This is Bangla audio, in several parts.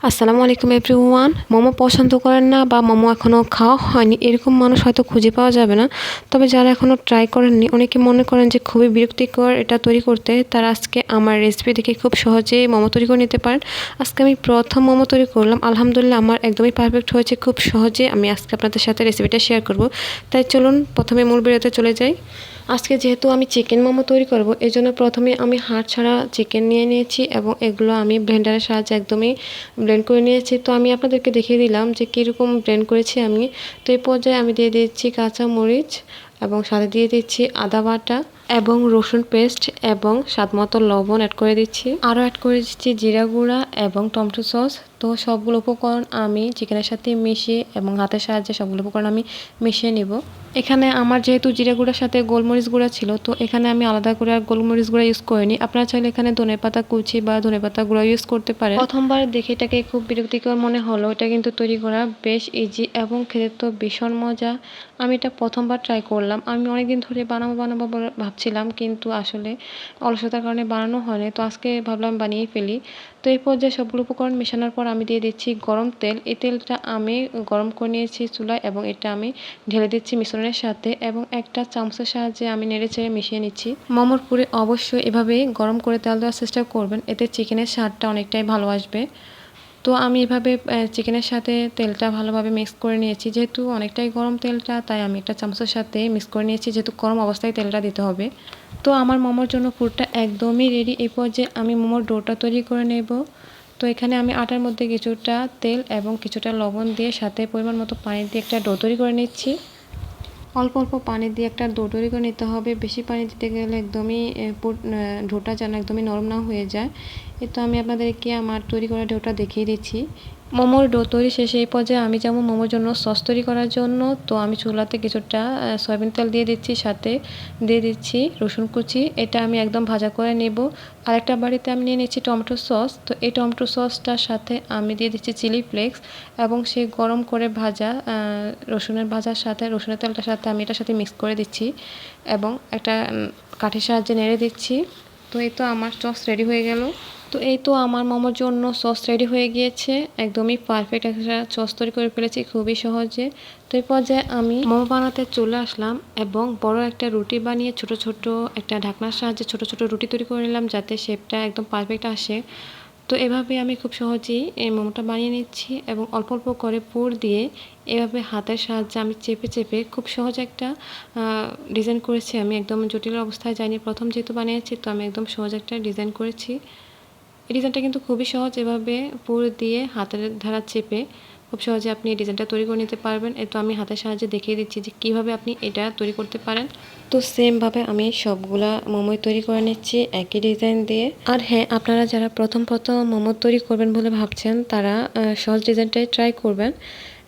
আসসালামু আলাইকুম এভরিওয়ান। মোমো পছন্দ করেন না বা মোমো এখনও খাওয়া হয়নি এরকম মানুষ হয়তো খুঁজে পাওয়া যাবে না। তবে যারা এখনও ট্রাই করেননি, অনেকে মনে করেন যে খুবই বিরক্তিকর এটা তৈরি করতে, তারা আজকে আমার রেসিপি দেখে খুব সহজেই মোমো তৈরি করে নিতে পারেন। আজকে আমি প্রথম মোমো তৈরি করলাম, আলহামদুলিল্লাহ আমার একদমই পারফেক্ট হয়েছে। খুব সহজে আমি আজকে আপনাদের সাথে রেসিপিটা শেয়ার করব। তাই চলুন প্রথমে মূল ভিডিওতে চলে যাই। আজকে যেহেতু আমি চিকেন মোমো তৈরি করব, এই জন্য প্রথমে আমি হাড় ছাড়া চিকেন নিয়ে নিয়েছি এবং এগুলো আমি ব্লেন্ডারের সাহায্যে একদমই ব্লেন্ড করে নিয়েছি। তো আমি আপনাদেরকে দেখিয়ে দিলাম যে কীরকম ব্লেন্ড করেছি আমি। তো এই পর্যায়ে আমি দিয়ে দিচ্ছি কাঁচা মরিচ এবং সাথে দিয়ে দিচ্ছি আদা বাটা এবং রসুন পেস্ট এবং স্বাদমতো লবণ অ্যাড করে দিচ্ছি। আরও অ্যাড করে দিচ্ছি জিরা গুঁড়া এবং টমেটো সস। তো সবগুলো উপকরণ আমি চিকেনের সাথে মিশিয়ে এবং হাতের সাহায্যে সবগুলো উপকরণ আমি মিশিয়ে নিব। এখানে আমার যেহেতু জিরা গুঁড়ার সাথে গোলমরিচ গুঁড়া ছিল, তো এখানে আমি আলাদা করে আর গোলমরিচ গুঁড়া ইউজ করিনি। আপনারা চাইলে এখানে ধনেপাতা কুচি বা ধনেপাতা গুঁড়া ইউজ করতে পারেন। প্রথমবার দেখে এটাকে খুব বিরক্তিকর মনে হলো, এটা কিন্তু তৈরি করা বেশ ইজি এবং খেতে তো ভীষণ মজা। আমি এটা প্রথমবার ট্রাই করলাম। আমি অনেকদিন ধরে বানাবো বলে ভাবছিলাম, কিন্তু আসলে অলসতার কারণে বানানো হয়নি। তো আজকে ভাবলাম বানিয়েই ফেলি। তো এই পর্যায়ে সবগুলো উপকরণ মেশানোর পর আমি দিয়ে দিচ্ছি গরম তেল। এই তেলটা আমি গরম করে নিয়েছি চুলায় এবং এটা আমি ঢেলে দিচ্ছি মিশ্রণের সাথে এবং একটা চামচের সাহায্যে আমি নেড়েচেড়ে মিশিয়ে নিচ্ছি। মোমোর পুরে অবশ্যই এভাবেই গরম করে তেল দেওয়ার চেষ্টা করবেন, এতে চিকেনের স্বাদটা অনেকটাই ভালো আসবে। তো আমি এভাবে চিকেনের সাথে তেলটা ভালোভাবে মিক্স করে নিয়েছি। যেহেতু অনেকটাই গরম তেলটা, তাই আমি একটা চামচের সাথে মিক্স করে নিয়েছি, যেহেতু গরম অবস্থায় তেলটা দিতে হবে। তো আমার মোমোর জন্য পুরটা একদমই রেডি। এই পর্যায়ে আমি মোমোর ডোটা তৈরি করে নেব। তো এখানে আমি আটার মধ্যে কিছুটা তেল এবং কিছুটা লবণ দিয়ে সাথে পরিমাণ মতো পানি দিয়ে একটা ডো তৈরি করে নিচ্ছি। অল্প অল্প পানি দিয়ে একটা ডো তৈরি করে নিতে হবে। বেশি পানি দিতে গেলে একদমই ডোটা যেন একদমই নরম না হয়ে যায়। তো আমি আপনাদেরকে আমার তৈরি করা ডোটা দেখিয়ে দিচ্ছি। মোমোর ডো তৈরি শেষে এই পর্যায়ে আমি যেমন মোমোর জন্য সস তৈরি করার জন্য তো আমি চুলাতে কিছুটা সয়াবিন তেল দিয়ে দিচ্ছি, সাথে দিয়ে দিচ্ছি রসুন কুচি। এটা আমি একদম ভাজা করে নেব। আরেকটা বাড়িতে আমি নিয়ে নিচ্ছি টমেটো সস। তো এই টমেটো সসটার সাথে আমি দিয়ে দিচ্ছি চিলি ফ্লেক্স এবং সেই গরম করে ভাজা রসুনের ভাজার সাথে রসুনের তেলটার সাথে আমি এটার সাথে মিক্স করে দিচ্ছি এবং একটা কাঠির সাহায্যে নেড়ে দিচ্ছি। তো এই তো আমার সস রেডি হয়ে গেল। তো এই তো আমার মোমোর জন্য সস রেডি হয়ে গিয়েছে। একদমই পারফেক্ট একটা সস তৈরি করে ফেলেছি খুবই সহজে। তো এই পর্যায়ে আমি মোমো বানাতে চলে আসলাম এবং বড় একটা রুটি বানিয়ে ছোট ছোট একটা ঢাকনার সাহায্যে ছোট ছোট রুটি তৈরি করে নিলাম, যাতে শেপটা একদম পারফেক্ট আসে। তো এভাবে আমি খুব সহজেই এই মোমোটা বানিয়ে নিচ্ছি এবং অল্প অল্প করে পুর দিয়ে এভাবে হাতের সাহায্যে আমি চেপে চেপে খুব সহজ একটা ডিজাইন করেছি। আমি একদম জটিল অবস্থায় যাইনি, প্রথম যেহেতু বানিয়েছি তো আমি একদম সহজ একটা ডিজাইন করেছি। এই ডিজাইনটা কিন্তু খুবই সহজ, এভাবে পুর দিয়ে হাতের ধারা চেপে খুব সহজে আপনি এই ডিজাইনটা তৈরি করে নিতে পারবেন। তো আমি হাতের সাহায্যে দেখিয়ে দিচ্ছি যে কীভাবে আপনি এটা তৈরি করতে পারেন। তো সেমভাবে আমি সবগুলা মোমোই তৈরি করে নিচ্ছি একই ডিজাইন দিয়ে। আর হ্যাঁ, আপনারা যারা প্রথম মোমো তৈরি করবেন বলে ভাবছেন, তারা সহজ ডিজাইনটাই ট্রাই করবেন।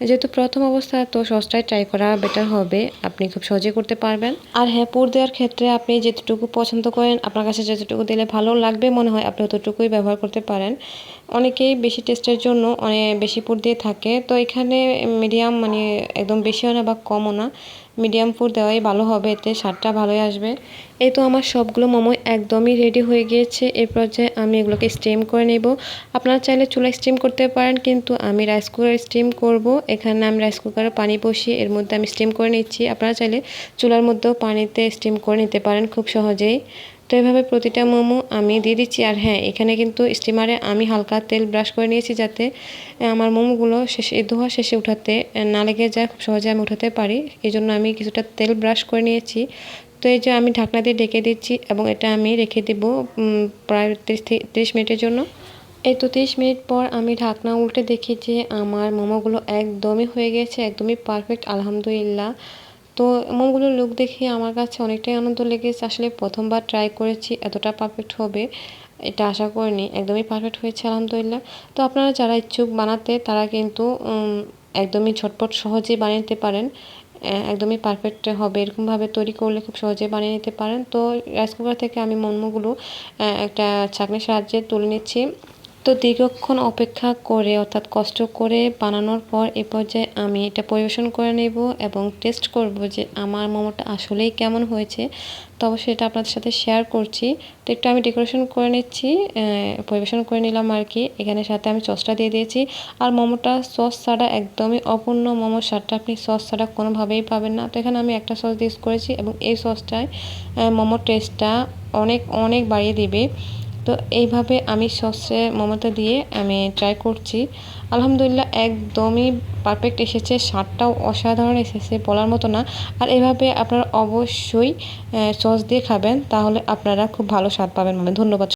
যেহেতু প্রথম অবস্থায় তো সসটাই ট্রাই করা বেটার হবে, আপনি খুব সহজে করতে পারবেন। আর হ্যাঁ, পুর দেওয়ার ক্ষেত্রে আপনি যেতটুকু পছন্দ করেন, আপনার কাছে যতটুকু দিলে ভালো লাগবে মনে হয় আপনি ততটুকুই ব্যবহার করতে পারেন। অনেকেই বেশি টেস্টের জন্য অনেক বেশি পুর দিয়ে থাকে, তো এখানে মিডিয়াম মানে একদম বেশিও না বা কমও না, মিডিয়াম পুর দেওয়াই ভালো হবে, এতে স্বাদটা ভালোই আসবে। এই তো আমার সবগুলো মোমো একদমই রেডি হয়ে গিয়েছে। এই পর্যায়ে আমি এগুলোকে স্টিম করে নেব। আপনারা চাইলে চুলায় স্টিম করতে পারেন, কিন্তু আমি রাইস কুকারে স্টিম করব। এখানে আমি রাইস কুকারে পানি বসিয়ে এর মধ্যে আমি স্টিম করে নিচ্ছি। আপনারা চাইলে চুলার মধ্যেও পানিতে স্টিম করে নিতে পারেন খুব সহজেই। তো এভাবে প্রতিটা মোমো আমি দিয়ে দিচ্ছি। আর হ্যাঁ, এখানে কিন্তু স্টিমারে আমি হালকা তেল ব্রাশ করে নিয়েছি, যাতে আমার মোমোগুলো ধোয়া শেষে উঠাতে না লেগে যায়, খুব সহজে আমি উঠাতে পারি। এই জন্য আমি কিছুটা তেল ব্রাশ করে নিয়েছি। তো এই যে আমি ঢাকনা দিয়ে ঢেকে দিচ্ছি এবং এটা আমি রেখে দেব প্রায় 30 মিনিটের জন্য। এই তো 30 মিনিট পর আমি ঢাকনা উল্টে দেখি যে আমার মোমোগুলো একদমই হয়ে গেছে, একদমই পারফেক্ট আলহামদুলিল্লাহ। তো মোমোগুলোর লুক দেখে আমার কাছে অনেকটাই আনন্দ লেগেছে। আসলে প্রথমবার ট্রাই করেছি, এতটা পারফেক্ট হবে এটা আশা করিনি। একদমই পারফেক্ট হয়েছে আলহামদুলিল্লাহ। তো আপনারা যারা ইচ্ছুক বানাতে, তারা কিন্তু একদমই ঝটপট সহজেই বানিয়ে নিতে পারেন। একদমই পারফেক্ট হবে এরকমভাবে তৈরি করলে খুব সহজেই বানিয়ে নিতে পারেন। তো রাইস কুকার থেকে আমি মোমোগুলো একটা ছাঁকনির সাহায্যে তুলে নিচ্ছি। তো তো দীর্ঘক্ষণ অপেক্ষা করে অর্থাৎ কষ্ট করে বানানোর পর এ পর্যায়ে আমি এটা পরিবেশন করে নেব এবং টেস্ট করব যে আমার মোমোটা আসলেই কেমন হয়েছে। তো অবশ্যই এটা আপনাদের সাথে শেয়ার করছি। তো একটু আমি ডেকোরেশন করে নিচ্ছি, পরিবেশন করে নিলাম আর কি। এখানে সাথে আমি সসটা দিয়ে দিয়েছি। আর মোমোটা সস ছাড়া একদমই অপূর্ণ, মোমোর স্বাদটা আপনি সস ছাড়া কোনোভাবেই পাবেন না। তো এখানে আমি একটা সস ইউজ করেছি এবং এই সসটায় মোমোর টেস্টটা অনেক অনেক বাড়িয়ে দিবে। তো এইভাবে আমি সসে মোমোটা দিয়ে আমি ট্রাই করছি। আলহামদুলিল্লাহ একদমই পারফেক্ট এসেছে, স্বাদটাও অসাধারণ এসেছে, বলার মতো না। আর এভাবে আপনারা অবশ্যই সস দিয়ে খাবেন, তাহলে আপনারা খুব ভালো স্বাদ পাবেন। ধন্যবাদ।